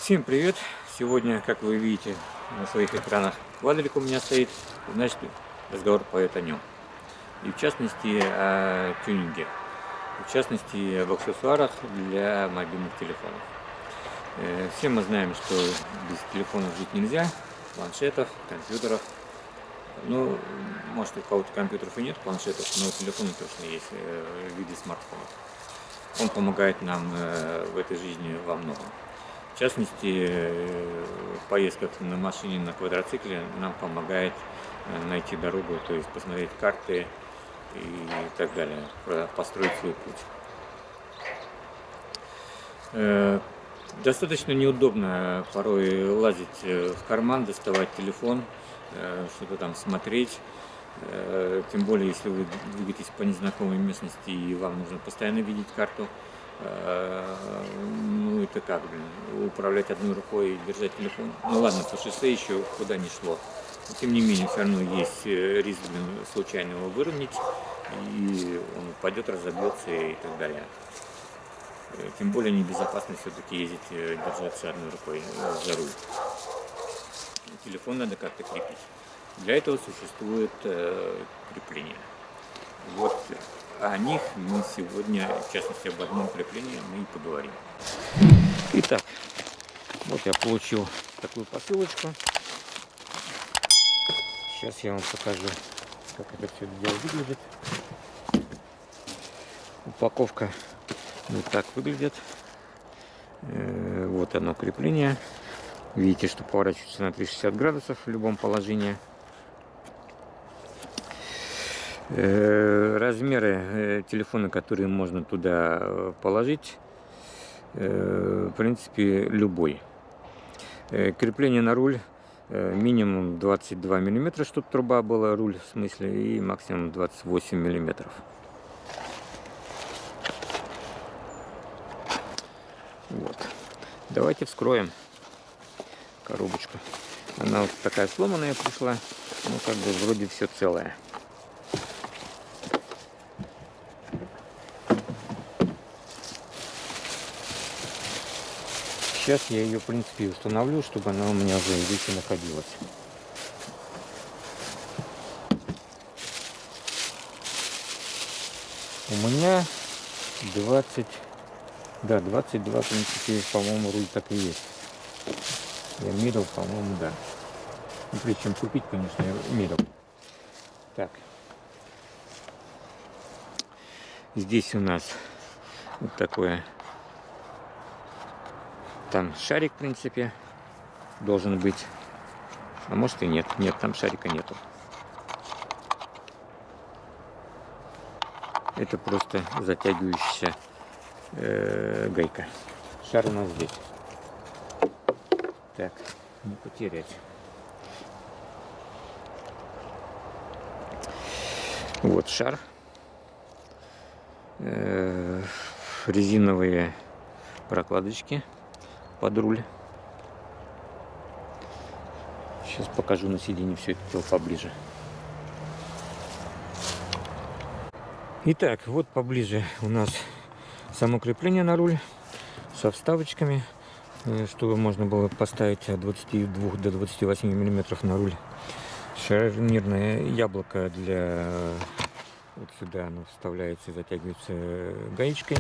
Всем привет! Сегодня, как вы видите на своих экранах, квадрик у меня стоит, значит, разговор пойдет о нем. И в частности о тюнинге, в частности об аксессуарах для мобильных телефонов. Все мы знаем, что без телефонов жить нельзя, планшетов, компьютеров. Ну, может, у кого-то компьютеров и нет, планшетов, но телефоны точно есть в виде смартфонов. Он помогает нам в этой жизни во многом. В частности, в поездках на машине, на квадроцикле нам помогает найти дорогу, то есть посмотреть карты и так далее, построить свой путь. Достаточно неудобно порой лазить в карман, доставать телефон, что-то там смотреть. Тем более, если вы двигаетесь по незнакомой местности и вам нужно постоянно видеть карту. Ну это как, управлять одной рукой и держать телефон. Ну ладно, по шоссе еще куда ни шло. Но, тем не менее, все равно есть риск случайно его выровнять, и он упадет, разобьется и так далее. Тем более небезопасно все-таки ездить, держаться одной рукой за руль. Телефон надо как-то крепить. Для этого существует крепление. Вот о них мы сегодня, в частности об одном креплении, мы и поговорим. Итак, вот я получил такую посылочку. Сейчас я вам покажу, как это все дело выглядит. Упаковка вот так выглядит. Вот оно крепление. Видите, что поворачивается на 360 градусов в любом положении. Размеры телефона, которые можно туда положить, в принципе, любой. Крепление на руль минимум 22 мм, чтобы труба была, руль в смысле, и максимум 28 мм. Вот. Давайте вскроем коробочку. Она вот такая сломанная пришла, но как бы вроде все целое. Сейчас я ее, в принципе, установлю, чтобы она у меня уже здесь и находилась. У меня 22, в принципе, по-моему, руль так и есть. Я мерил, по-моему, да. Ну, прежде чем купить, конечно, я мерил. Так. Здесь у нас вот такое. Там шарик, в принципе, должен быть. А может и нет. Нет, там шарика нету. Это просто затягивающаяся гайка. Шар у нас здесь. Так, не потерять. Вот шар. Резиновые прокладочки под руль. Сейчас покажу на сиденье все это дело поближе. Итак, вот поближе у нас само крепление на руль со вставочками, чтобы можно было поставить от 22 до 28 мм на руль. Шарнирное яблоко для вот сюда оно вставляется и затягивается гаечкой.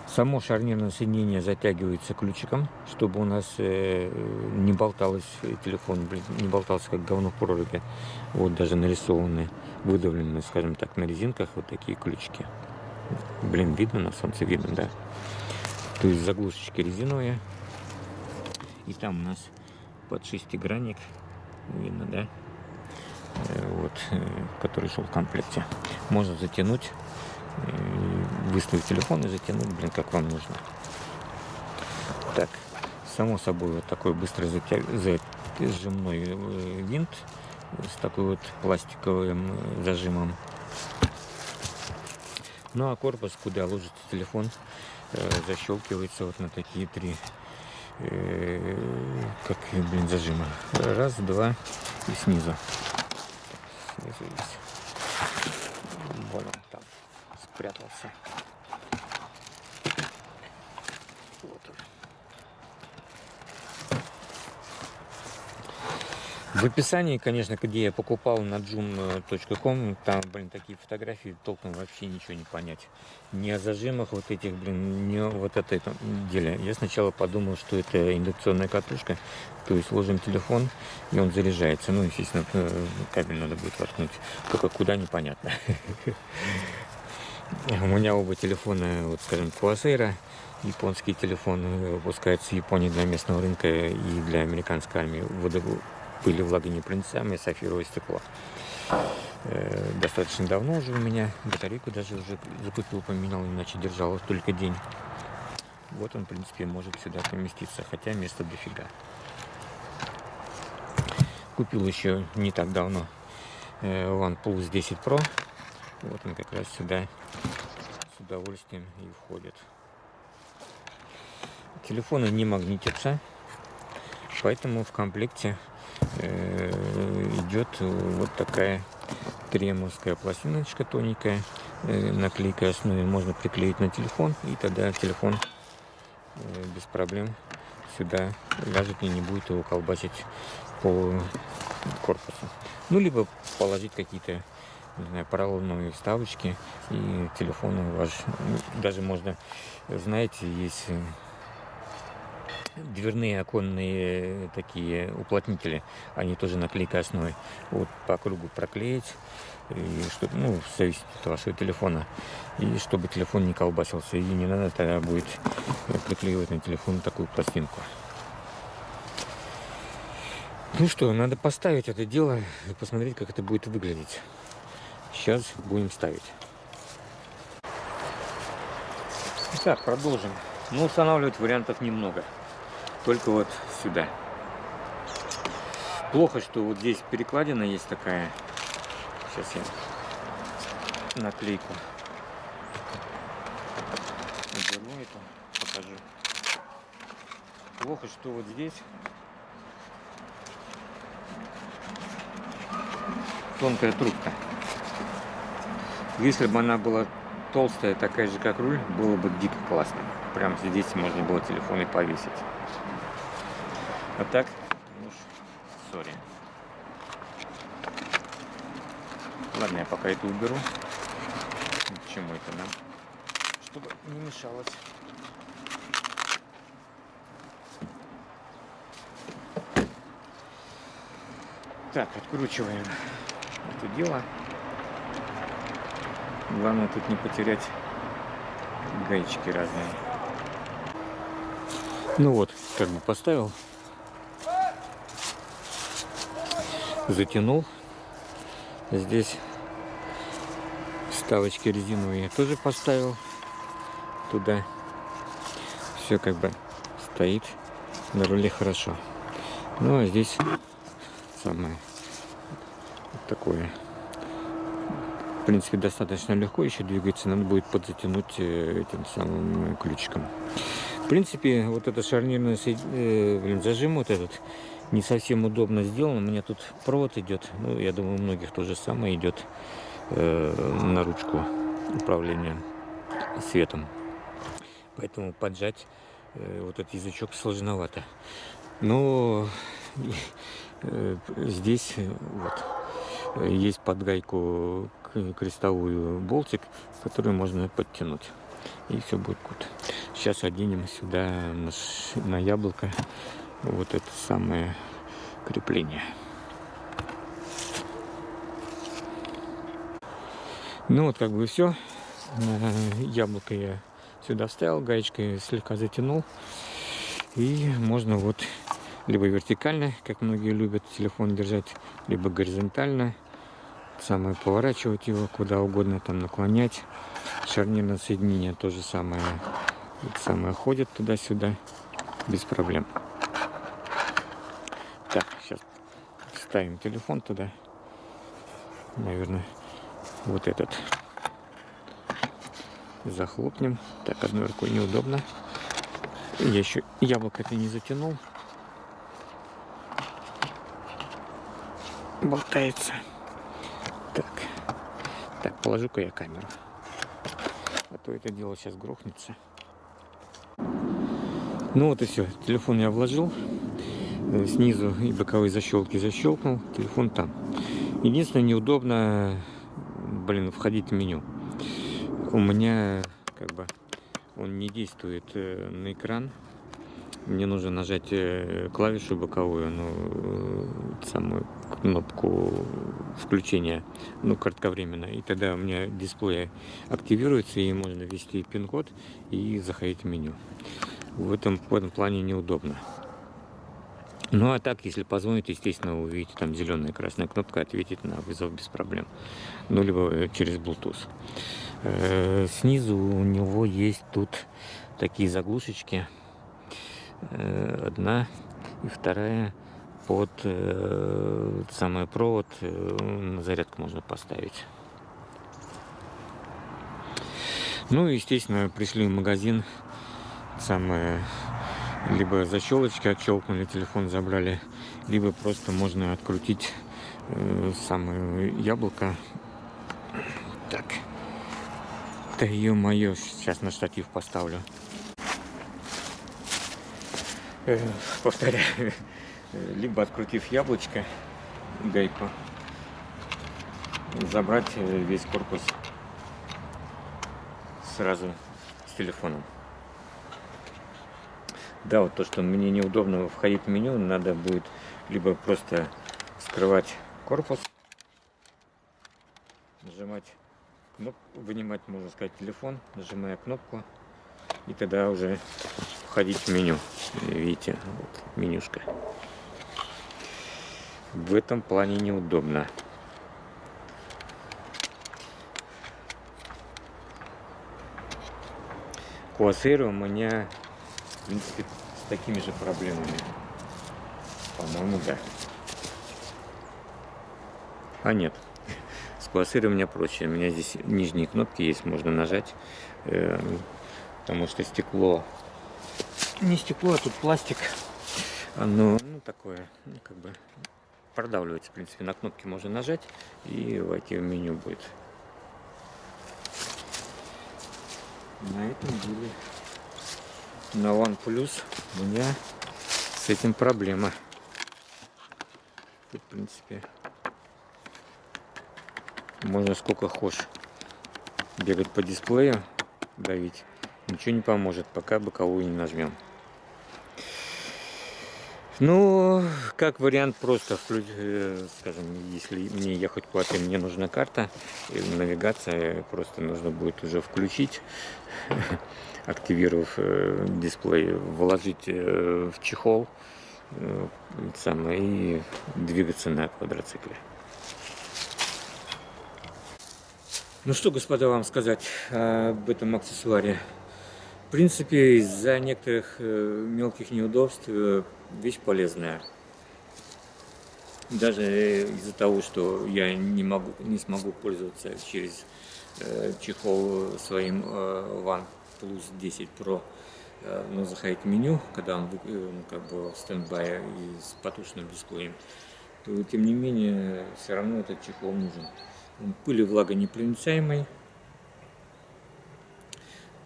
Само шарнирное соединение затягивается ключиком, чтобы у нас не болталось телефон, не болтался как говно в проруби. Вот даже нарисованы, выдавлены, скажем так, на резинках вот такие ключики. Блин, видно на солнце, видно, да? То есть заглушечки резиновые. И там у нас под шестигранник, видно, да? Вот, который шел в комплекте. Можно затянуть. Выставить телефон и затянуть, блин, как вам нужно. Так, само собой, вот такой быстро зажимной винт с такой вот пластиковым зажимом. Ну а корпус, куда ложится телефон, защелкивается вот на такие три зажима. Раз, два и снизу. Снизу есть. Вот он там спрятался. Вот он. В описании, конечно, где я покупал на joom.com, там, блин, такие фотографии, толком вообще ничего не понять. Ни о зажимах вот этих, блин, ни о вот этой деле. Я сначала подумал, что это индукционная катушка, то есть ложим телефон, и он заряжается. Ну, естественно, кабель надо будет воткнуть, только куда непонятно. У меня оба телефона, вот скажем, Quasera, японский телефон, выпускается в Японии для местного рынка и для американской армии. Были влагонепроницаемые, сапфировое стекло. Достаточно давно уже у меня. Батарейку даже уже закупил, поменял, иначе держал только день. Вот он, в принципе, может сюда поместиться, хотя места дофига. Купил еще не так давно OnePlus 10 Pro. Вот он как раз сюда с удовольствием и входит. Телефоны не магнитятся, поэтому в комплекте идет вот такая тремовская пластиночка тоненькая, наклейка основе можно приклеить на телефон, и тогда телефон без проблем сюда ляжет и не будет его колбасить по корпусу. Ну, либо положить какие-то, не знаю, поролоновые вставочки, и телефон ваш, даже можно, знаете, есть дверные оконные такие уплотнители, они тоже наклейка основой. Вот по кругу проклеить, и чтобы, ну, в зависимости от вашего телефона, и чтобы телефон не колбасился, и не надо тогда будет приклеивать на телефон такую пластинку. Ну что, надо поставить это дело и посмотреть, как это будет выглядеть. Сейчас будем ставить. Итак, продолжим. Ну, устанавливать вариантов немного. Только вот сюда. Плохо, что вот здесь перекладина есть такая. Сейчас я наклейку уберу это, покажу. Плохо, что вот здесь тонкая трубка. Если бы она была толстая, такая же как руль, было бы дико классно. Прям здесь можно было телефон и повесить. А так, ну, сори. Ладно, я пока это уберу. К чему это нам? Чтобы не мешалось. Так, откручиваем это дело. Главное тут не потерять гаечки разные. Ну вот, как бы поставил. Затянул. Здесь вставочки резиновые я тоже поставил туда. Все как бы стоит на руле хорошо. Ну а здесь самое вот такое. В принципе, достаточно легко еще двигается. Надо будет подзатянуть этим самым ключиком. В принципе, вот это шарнирный зажим вот этот не совсем удобно сделан. У меня тут провод идет. Ну, я думаю, у многих то же самое идет на ручку управления светом. Поэтому поджать вот этот язычок сложновато. Но здесь вот есть под гайку крестовую болтик, который можно подтянуть. И все будет good. Сейчас оденем сюда на яблоко вот это самое крепление. Ну вот как бы все. Яблоко я сюда вставил, гаечкой слегка затянул. И можно вот либо вертикально, как многие любят телефон держать, либо горизонтально. Самое поворачивать его куда угодно, там наклонять. Шарнирное соединение то же самое. Самое ходит туда-сюда без проблем. Так, сейчас ставим телефон туда. Наверное, вот этот захлопнем. Так, одной рукой неудобно. Я еще яблоко-то не затянул. Болтается. Так, положу-ка я камеру. А то это дело сейчас грохнется. Ну вот и все. Телефон я вложил. снизу и боковые защелки защелкнул, телефон там. Единственное, неудобно, входить в меню. У меня как бы он не действует на экран. Мне нужно нажать клавишу боковую, самую кнопку включения, кратковременно. И тогда у меня дисплей активируется, и можно ввести пин-код и заходить в меню. В этом плане неудобно. Ну а так, если позвонить, естественно, вы увидите там зеленая и красная кнопка, ответить на вызов без проблем. Либо через Bluetooth. Снизу у него есть тут такие заглушечки. Одна и вторая под самый провод на зарядку можно поставить. Естественно, пришли в магазин, либо защелочки отщелкнули, телефон забрали, либо просто можно открутить самое яблоко. Так, да ё-моё, сейчас на штатив поставлю. Повторяю, либо открутив яблочко, гайку, забрать весь корпус сразу с телефоном. Да, вот то, что мне неудобно входить в меню, надо будет либо просто вскрывать корпус, нажимать кнопку, вынимать, можно сказать, телефон, нажимая кнопку, и тогда уже входить в меню. Видите, вот менюшка. В этом плане неудобно. Квасир у меня, в принципе, с такими же проблемами. По-моему, да. А нет. С Квасиром у меня проще. У меня здесь нижние кнопки есть, можно нажать. Потому что стекло... Не стекло, а тут пластик. Оно, такое, как бы продавливается, в принципе. На кнопки можно нажать и войти в меню будет. На этом деле, на OnePlus у меня с этим проблема. Тут, в принципе, можно сколько хочешь бегать по дисплею, давить. Ничего не поможет, пока боковую не нажмем. Как вариант, просто, скажем, если мне ехать куда-то, мне нужна карта, навигация, просто нужно будет уже включить, активировав дисплей, вложить в чехол и двигаться на квадроцикле. Что, господа, вам сказать об этом аксессуаре? В принципе, из-за некоторых мелких неудобств вещь полезная. Даже из-за того, что я не смогу пользоваться через чехол своим OnePlus 10 Pro, но заходить в меню, когда он в стендбай и с потушенным дисплеем, то тем не менее все равно этот чехол нужен. Он пыль и влагонепроницаемый.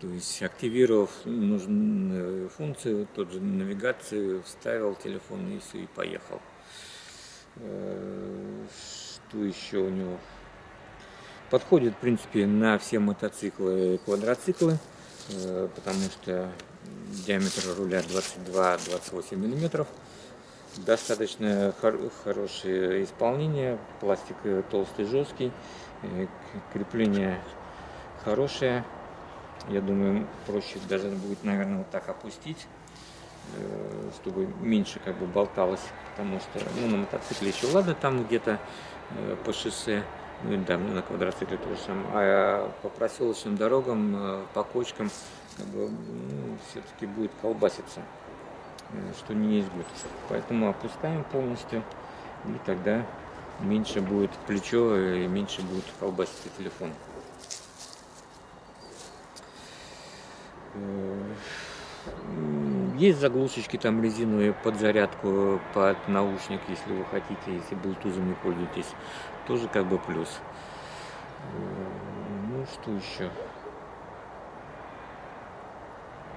То есть, активировав нужную функцию, тот же навигацию, вставил телефон и все, и поехал. Что еще у него? Подходит, в принципе, на все мотоциклы и квадроциклы, потому что диаметр руля 22-28 мм. Достаточно хорошее исполнение, пластик толстый, жесткий, крепление хорошее. Я думаю, проще даже будет, наверное, вот так опустить, чтобы меньше болталось, потому что на мотоцикле еще ладно, там где-то по шоссе, да, на квадроцикле тоже самое, а по проселочным дорогам, по кочкам, все-таки будет колбаситься, что не есть год. Поэтому опускаем полностью, и тогда меньше будет плечо и меньше будет колбаситься телефон. Есть заглушечки там резиновые под зарядку, под наушник, если вы хотите, если Bluetooth не пользуетесь, тоже плюс. Что еще?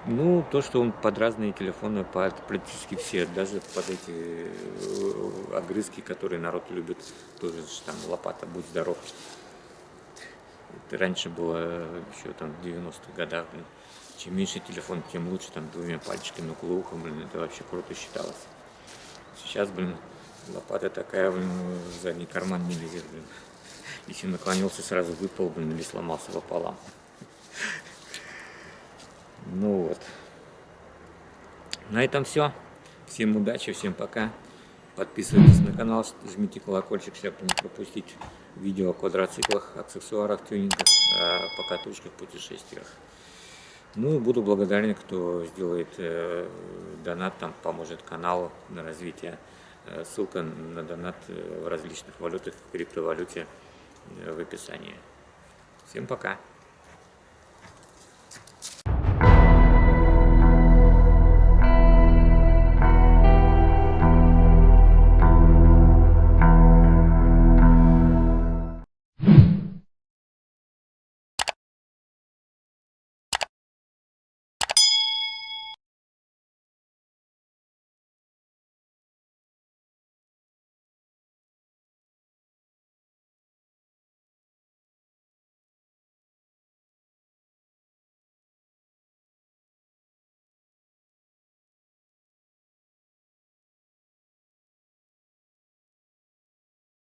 Ну, то, что он под разные телефоны, под практически все, даже под эти огрызки, которые народ любит, тоже ж там лопата, будь здоров. Это раньше было еще там в 90-х годах, блин. Чем меньше телефон, тем лучше, там двумя пальчиками около уха, блин, это вообще круто считалось. Сейчас, блин, лопата такая, блин, в задний карман не лезет, блин. Если наклонился, сразу выпал, блин, или сломался пополам. Ну вот. На этом все. Всем удачи, всем пока. Подписывайтесь на канал, жмите колокольчик, чтобы не пропустить видео о квадроциклах, аксессуарах, тюнингах, покатушках, путешествиях. Ну и буду благодарен, кто сделает донат, там поможет каналу на развитие. Ссылка на донат в различных валютах, в криптовалюте в описании. Всем пока!